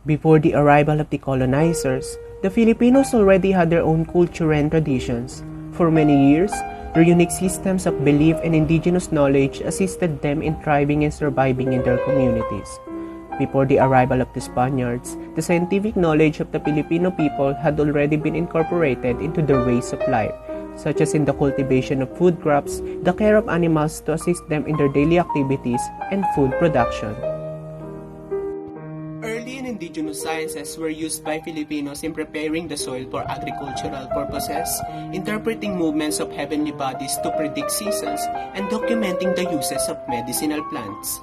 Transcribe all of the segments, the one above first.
Before the arrival of the colonizers, the Filipinos already had their own culture and traditions. For many years, their unique systems of belief and indigenous knowledge assisted them in thriving and surviving in their communities. Before the arrival of the Spaniards, the scientific knowledge of the Filipino people had already been incorporated into their ways of life, such as in the cultivation of food crops, the care of animals to assist them in their daily activities, and food production. Early and indigenous sciences were used by Filipinos in preparing the soil for agricultural purposes, interpreting movements of heavenly bodies to predict seasons, and documenting the uses of medicinal plants.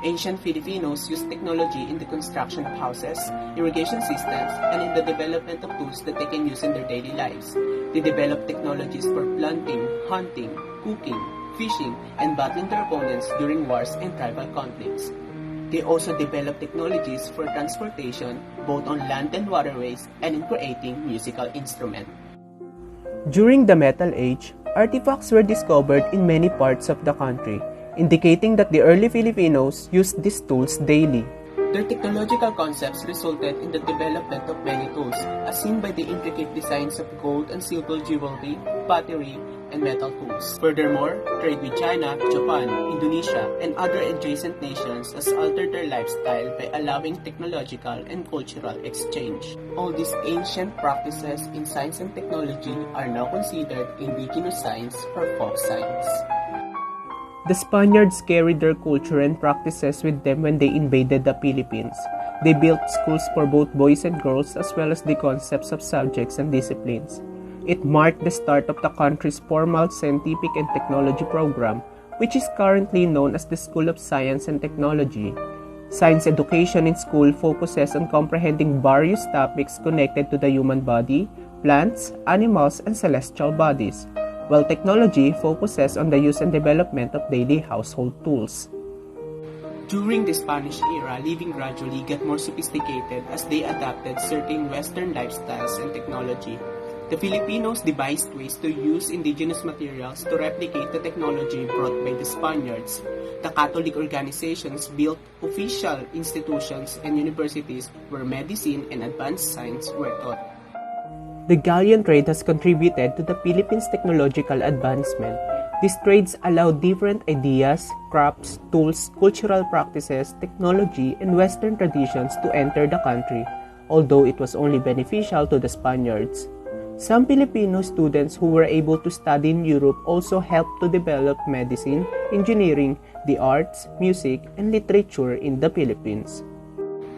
Ancient Filipinos used technology in the construction of houses, irrigation systems, and in the development of tools that they can use in their daily lives. They developed technologies for planting, hunting, cooking, fishing, and battling their opponents during wars and tribal conflicts. They also developed technologies for transportation, both on land and waterways, and in creating musical instruments. During the Metal Age, artifacts were discovered in many parts of the country, indicating that the early Filipinos used these tools daily. Their technological concepts resulted in the development of many tools, as seen by the intricate designs of gold and silver jewelry, pottery, and metal tools. Furthermore, trade with China, Japan, Indonesia, and other adjacent nations has altered their lifestyle by allowing technological and cultural exchange. All these ancient practices in science and technology are now considered indigenous science or folk science. The Spaniards carried their culture and practices with them when they invaded the Philippines. They built schools for both boys and girls as well as the concepts of subjects and disciplines. It marked the start of the country's formal scientific and technology program, which is currently known as the School of Science and Technology. Science education in school focuses on comprehending various topics connected to the human body, plants, animals, and celestial bodies, while technology focuses on the use and development of daily household tools. During the Spanish era, living gradually got more sophisticated as they adapted certain Western lifestyles and technology. The Filipinos devised ways to use indigenous materials to replicate the technology brought by the Spaniards. The Catholic organizations built official institutions and universities where medicine and advanced science were taught. The galleon trade has contributed to the Philippines' technological advancement. These trades allow different ideas, crafts, tools, cultural practices, technology, and Western traditions to enter the country, although it was only beneficial to the Spaniards. Some Filipino students who were able to study in Europe also helped to develop medicine, engineering, the arts, music, and literature in the Philippines.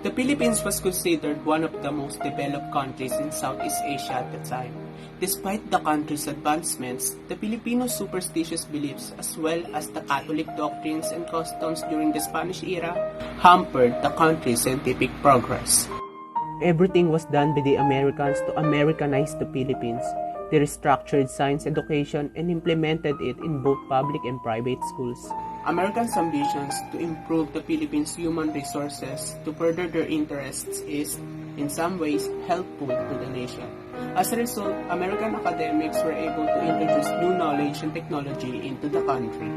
The Philippines was considered one of the most developed countries in Southeast Asia at the time. Despite the country's advancements, the Filipino superstitious beliefs as well as the Catholic doctrines and customs during the Spanish era hampered the country's scientific progress. Everything was done by the Americans to Americanize the Philippines. They restructured science education and implemented it in both public and private schools. Americans' ambitions to improve the Philippines' human resources to further their interests is, in some ways, helpful to the nation. As a result, American academics were able to introduce new knowledge and technology into the country.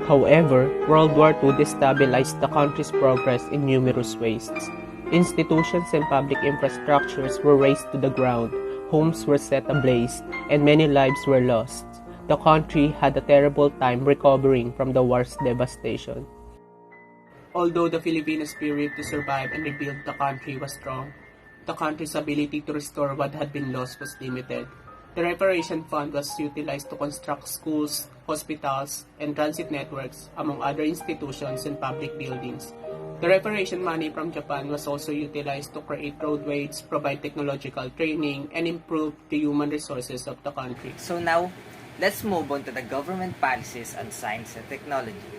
However, World War II destabilized the country's progress in numerous ways. Institutions and public infrastructures were razed to the ground, homes were set ablaze, and many lives were lost. The country had a terrible time recovering from the war's devastation. Although the Filipino spirit to survive and rebuild the country was strong, the country's ability to restore what had been lost was limited. The reparation fund was utilized to construct schools, hospitals, and transit networks, among other institutions and public buildings. The reparation money from Japan was also utilized to create roadways, provide technological training, and improve the human resources of the country. So now, let's move on to the government policies on science and technology.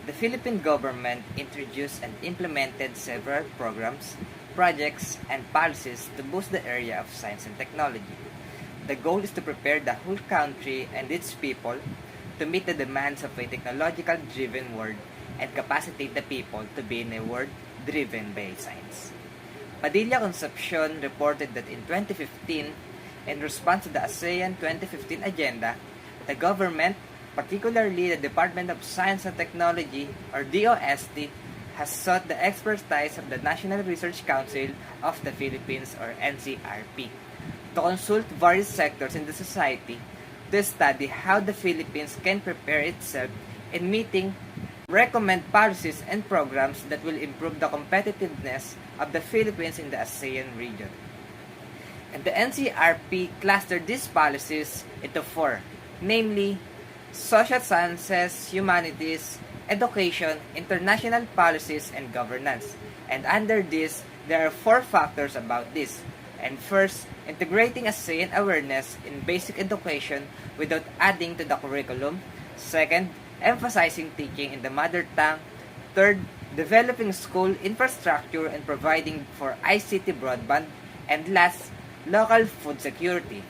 The Philippine government introduced and implemented several programs, projects, and policies to boost the area of science and technology. The goal is to prepare the whole country and its people to meet the demands of a technological-driven world and capacitate the people to be in a world driven by science. Padilla Concepcion reported that in 2015, in response to the ASEAN 2015 agenda, the government, particularly the Department of Science and Technology, or DOST, has sought the expertise of the National Research Council of the Philippines or NCRP to consult various sectors in the society to study how the Philippines can prepare itself in meeting recommend policies and programs that will improve the competitiveness of the Philippines in the ASEAN region. And the NCRP clustered these policies into four, namely social sciences, humanities, education, international policies, and governance. And under this, there are four factors about this. And first, integrating ASEAN awareness in basic education without adding to the curriculum. Second, emphasizing teaching in the mother tongue. Third, developing school infrastructure and providing for ICT broadband. And last, local food security.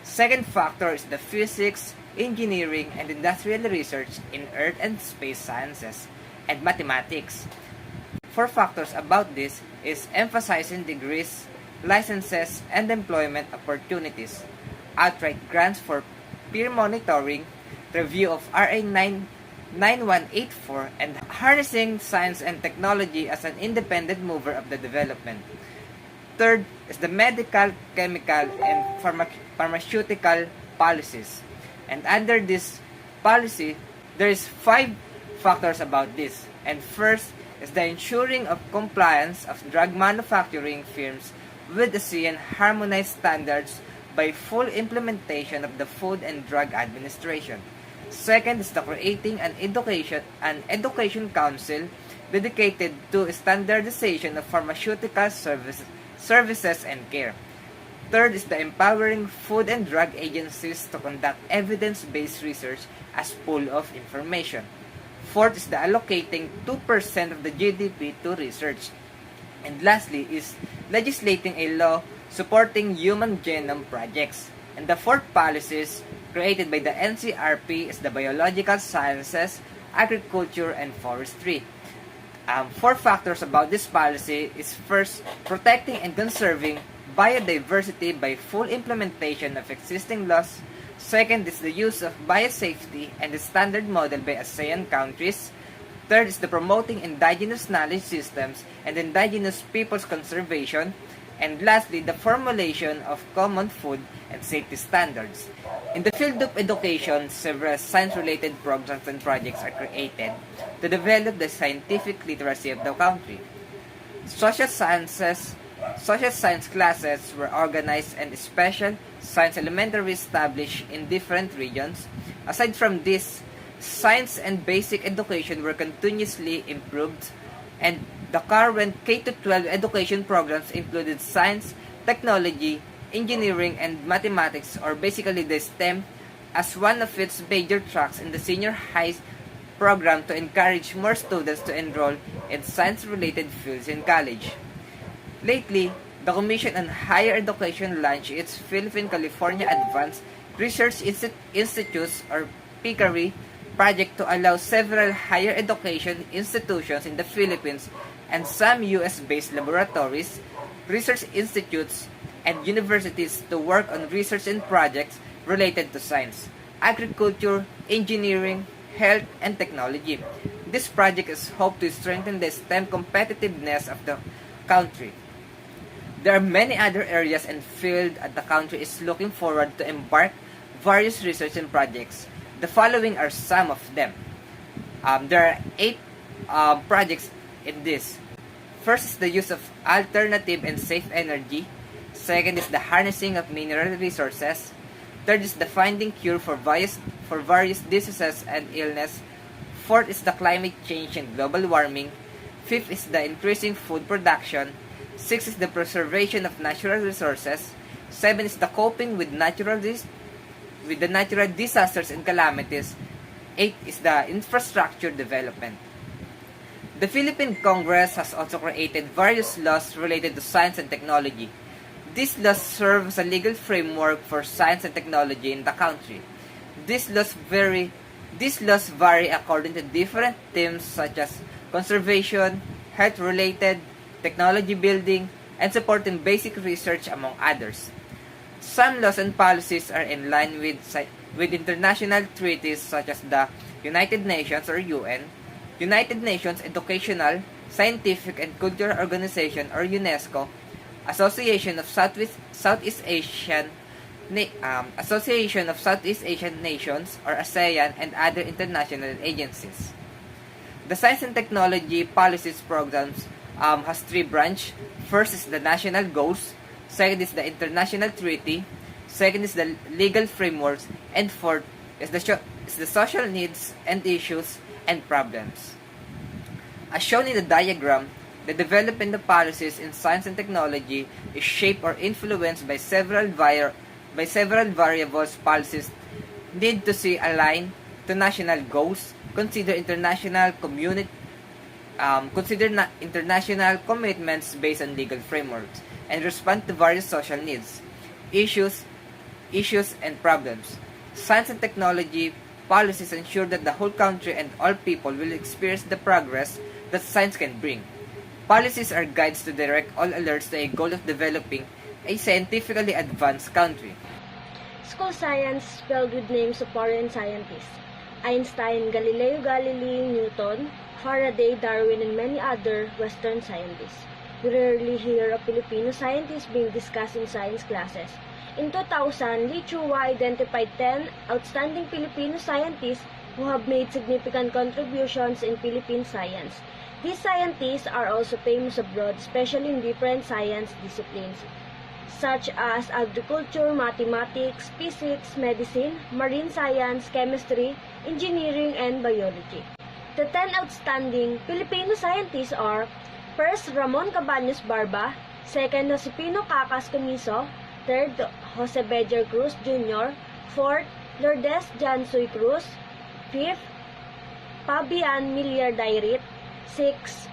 Second factor is the physics, engineering, and industrial research in earth and space sciences and mathematics. Four factors about this is emphasizing degrees, licenses, and employment opportunities, outright grants for peer monitoring, review of RA 9184, and harnessing science and technology as an independent mover of the development. Third is the medical, chemical, and pharmaceutical policies. And under this policy, there is five factors about this. And first is the ensuring of compliance of drug manufacturing firms with ASEAN harmonized standards by full implementation of the Food and Drug Administration. Second is the creating an education council dedicated to standardization of pharmaceutical services and care. Third is the empowering food and drug agencies to conduct evidence-based research as pool of information. Fourth is the allocating 2% of the GDP to research. And lastly is legislating a law supporting human genome projects. And the fourth policies created by the NCRP is the biological sciences, agriculture, and forestry. Four factors about this policy is first, protecting and conserving biodiversity by full implementation of existing laws. Second is the use of biosafety and the standard model by ASEAN countries. Third is the promoting indigenous knowledge systems and indigenous people's conservation. And lastly, the formulation of common food and safety standards. In the field of education, several science-related programs and projects are created to develop the scientific literacy of the country. Social science classes were organized and special science elementary established in different regions. Aside from this, science and basic education were continuously improved, and the current K-12 education programs included science, technology, engineering, and mathematics, or basically the STEM, as one of its major tracks in the senior high program to encourage more students to enroll in science-related fields in college. Lately, the Commission on Higher Education launched its Philippine California Advanced Research Institutes or PICARI project to allow several higher education institutions in the Philippines and some US-based laboratories, research institutes, and universities to work on research and projects related to science, agriculture, engineering, health, and technology. This project is hoped to strengthen the STEM competitiveness of the country. There are many other areas and fields that the country is looking forward to embark various research and projects. The following are some of them. There are 8 projects in this. First is the use of alternative and safe energy. Second is the harnessing of mineral resources. Third is the finding cure for various diseases and illness. Fourth is the climate change and global warming. Fifth is the increasing food production. Sixth is the preservation of natural resources. Seven is the coping with the natural disasters and calamities. 8 is the infrastructure development. The Philippine Congress has also created various laws related to science and technology. These laws serve as a legal framework for science and technology in the country. These laws vary according to different themes such as conservation, health-related, technology building, and supporting basic research, among others. Some laws and policies are in line with international treaties such as the United Nations or UN, United Nations Educational, Scientific and Cultural Organization or UNESCO, Association of Southeast Asian Association of Southeast Asian Nations or ASEAN, and other international agencies. The Science and Technology Policies Programs has three branches. First is the national goals, second is the international treaty, second is the legal frameworks, and fourth is the social needs and issues and problems. As shown in the diagram, the development of policies in science and technology is shaped or influenced by several variables. Policies need to see aligned to national goals, consider international commitments based on legal frameworks, and respond to various social needs, issues, and problems. Science and technology policies ensure that the whole country and all people will experience the progress that science can bring. Policies are guides to direct all alerts to a goal of developing a scientifically advanced country. School science spelled with names of foreign scientists: Einstein, Galileo Galilei, Newton, Faraday, Darwin, and many other Western scientists. We rarely hear of Filipino scientists being discussed in science classes. In 2000, Lee Chua identified 10 outstanding Filipino scientists who have made significant contributions in Philippine science. These scientists are also famous abroad, especially in different science disciplines, such as agriculture, mathematics, physics, medicine, marine science, chemistry, engineering, and biology. The 10 outstanding Filipino scientists are: first, Ramon Cabaños Barba; second, Josepino Cacas Comiso; third, Jose Bejer Cruz Jr., fourth, Lourdes Jansoy Cruz; fifth, Fabian Millar Dairit; sixth,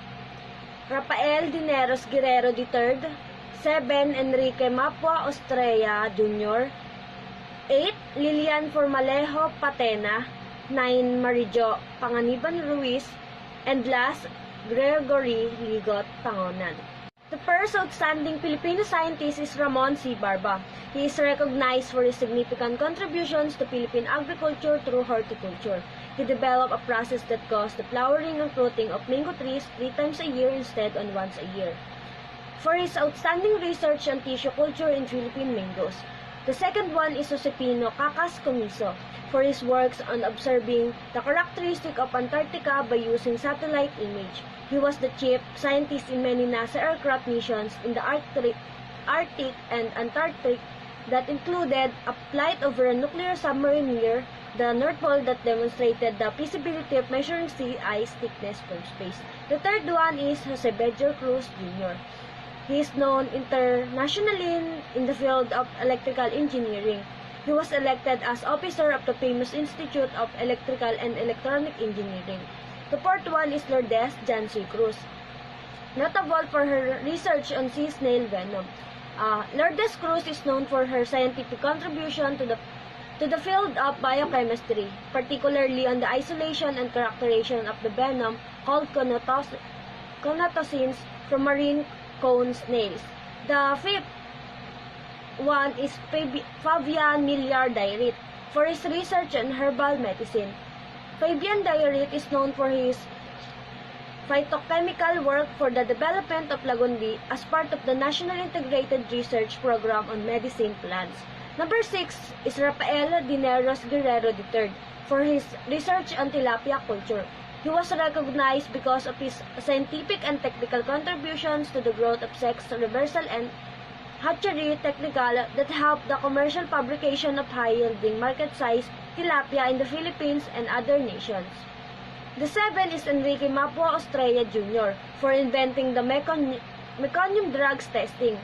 Rafael Dineros Guerrero III; 7. Enrique Mapua Estrella Jr. 8. Lilian Formalejo Patena. 9. Marijo Panganiban Ruiz. And last, Gregory Ligot Pangonan. The first outstanding Filipino scientist is Ramon C. Barba. He is recognized for his significant contributions to Philippine agriculture through horticulture. He developed a process that caused the flowering and fruiting of mango trees 3 times a year instead of once a year, for his outstanding research on tissue culture in Philippine mangoes. The second one is Josepino Cacas Comiso, for his works on observing the characteristic of Antarctica by using satellite image. He was the chief scientist in many NASA aircraft missions in the Arctic and Antarctic that included a flight over a nuclear submarine near the North Pole that demonstrated the feasibility of measuring sea ice thickness from space. The third one is Jose Bejer Cruz Jr. He is known internationally in the field of electrical engineering. He was elected as officer of the famous Institute of Electrical and Electronic Engineering. The fourth one is Lourdes Jansoy Cruz, notable for her research on sea snail venom. Lourdes Cruz is known for her scientific contribution to the field of biochemistry, particularly on the isolation and characterization of the venom called conatoxins from marine cone snails. The fifth one is Fabian Millar Dairit, for his research on herbal medicine. Fabian Dairit is known for his phytochemical work for the development of Lagundi as part of the National Integrated Research Program on Medicine Plants. Number 6 is Rafael Dineros Guerrero III, for his research on tilapia culture. He was recognized because of his scientific and technical contributions to the growth of sex reversal and hatchery technical that helped the commercial fabrication of high-yielding market-sized tilapia in the Philippines and other nations. The 7 is Enrique Mapua Estrella Jr., for inventing the meconium drugs testing.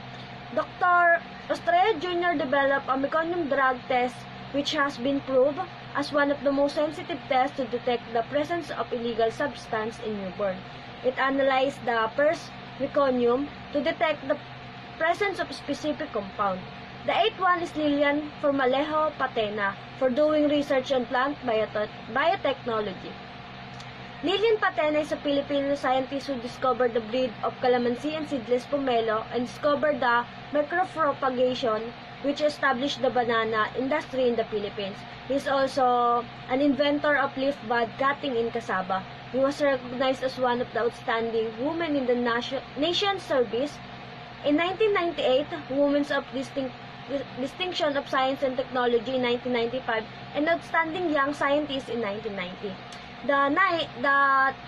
Dr. Estrella Jr. developed a meconium drug test which has been proved as one of the most sensitive tests to detect the presence of illegal substance in newborn. It analyzed the first meconium to detect the presence of specific compound. The 8th one is Lilian Formalejo Patena, for doing research on plant biotechnology. Nilin Patena is a Filipino scientist who discovered the breed of calamansi and seedless pomelo and discovered the micropropagation which established the banana industry in the Philippines. He is also an inventor of leaf bud cutting in cassava. He was recognized as one of the outstanding women in the nation's service. In 1998, Women of Distinction of Science and Technology in 1995, and Outstanding Young Scientist in 1990. The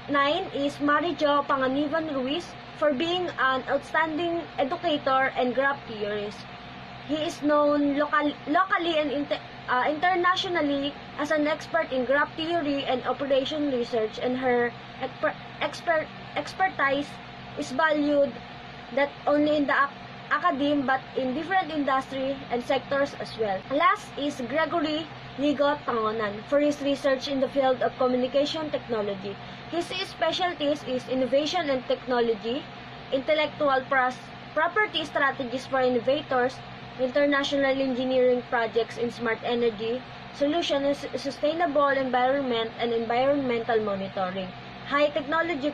nine is Mary Jo Panganiban Ruiz for being an outstanding educator and graph theorist. He is known locally and internationally as an expert in graph theory and operation research, and her expertise is valued not only in the academe but in different industry and sectors as well. Last is Gregory Ligot Pangonan for his research in the field of communication technology. His specialties is innovation and technology, intellectual property strategies for innovators, international engineering projects in smart energy, solutions, sustainable environment, and environmental monitoring, high technology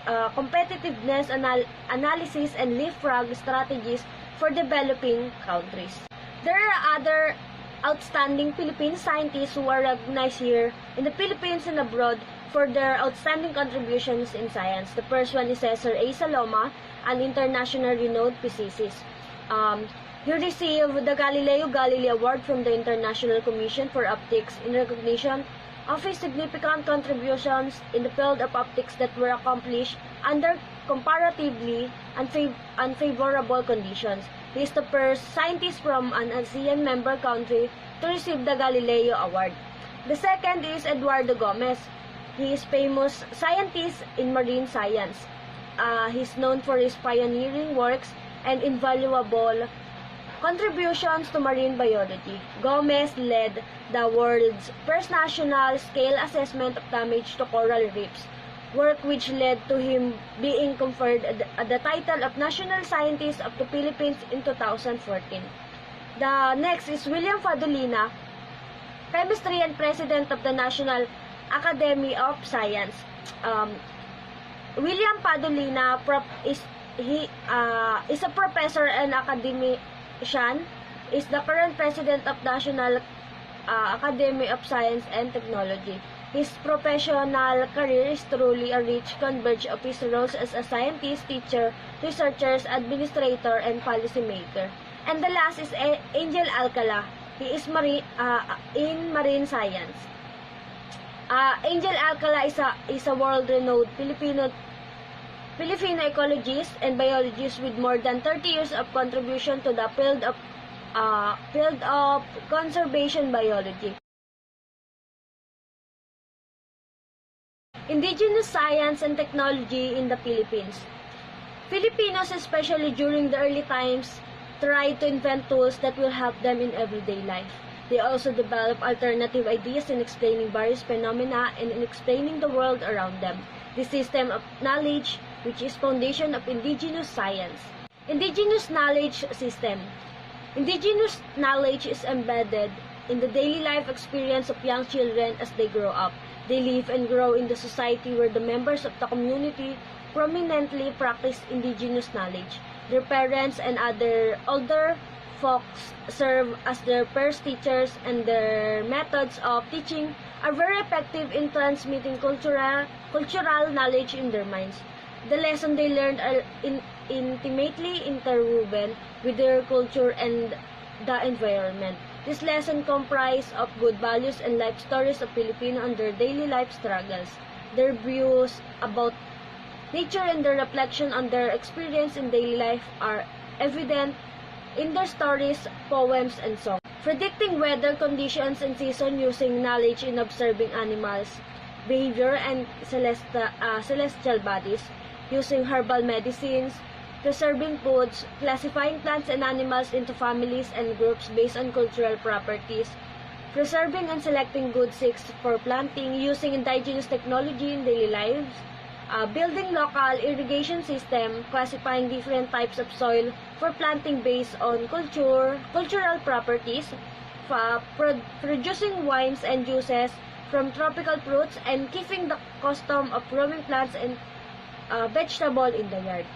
competitiveness analysis, and leapfrog strategies for developing countries. There are other outstanding Philippine scientists who are recognized here in the Philippines and abroad for their outstanding contributions in science. The first one is Cesar A. Saloma, an international renowned physicist. He received the Galileo Galilei Award from the International Commission for Optics in recognition of his significant contributions in the field of optics that were accomplished under comparatively unfavorable conditions. He is the first scientist from an ASEAN member country to receive the Galileo Award. The second is Eduardo Gomez. He is famous scientist in marine science. He is known for his pioneering works and invaluable contributions to marine biology. Gomez led the world's first national-scale assessment of damage to coral reefs, work which led to him being conferred the title of National Scientist of the Philippines in 2014. The next is William Fadolina, chemistry and president of the National Academy of Science. William Fadolina is a professor and academician, is the current president of National Academy of Science and Technology. His professional career is truly a rich converge of his roles as a scientist, teacher, researcher, administrator, and policymaker. And the last is Angel Alcala. He is in marine science. Angel Alcala is a world-renowned Filipino ecologist and biologist with more than 30 years of contribution to the field of conservation biology. Indigenous science and technology in the Philippines. Filipinos, especially during the early times, tried to invent tools that will help them in everyday life. They also developed alternative ideas in explaining various phenomena and in explaining the world around them. The system of knowledge, which is foundation of indigenous science. Indigenous knowledge system. Indigenous knowledge is embedded in the daily life experience of young children as they grow up. They live and grow in the society where the members of the community prominently practice indigenous knowledge. Their parents and other older folks serve as their first teachers, and their methods of teaching are very effective in transmitting cultural knowledge in their minds. The lessons they learned are intimately interwoven with their culture and the environment. This lesson comprise of good values and life stories of Filipino and their daily life struggles. Their views about nature and their reflection on their experience in daily life are evident in their stories, poems, and songs. Predicting weather conditions and season using knowledge in observing animals, behavior, and celestial bodies, using herbal medicines, preserving foods, classifying plants and animals into families and groups based on cultural properties, preserving and selecting good seeds for planting, using indigenous technology in daily lives, building local irrigation system, classifying different types of soil for planting based on cultural properties, producing wines and juices, from tropical fruits and keeping the custom of growing plants and vegetable in the yard.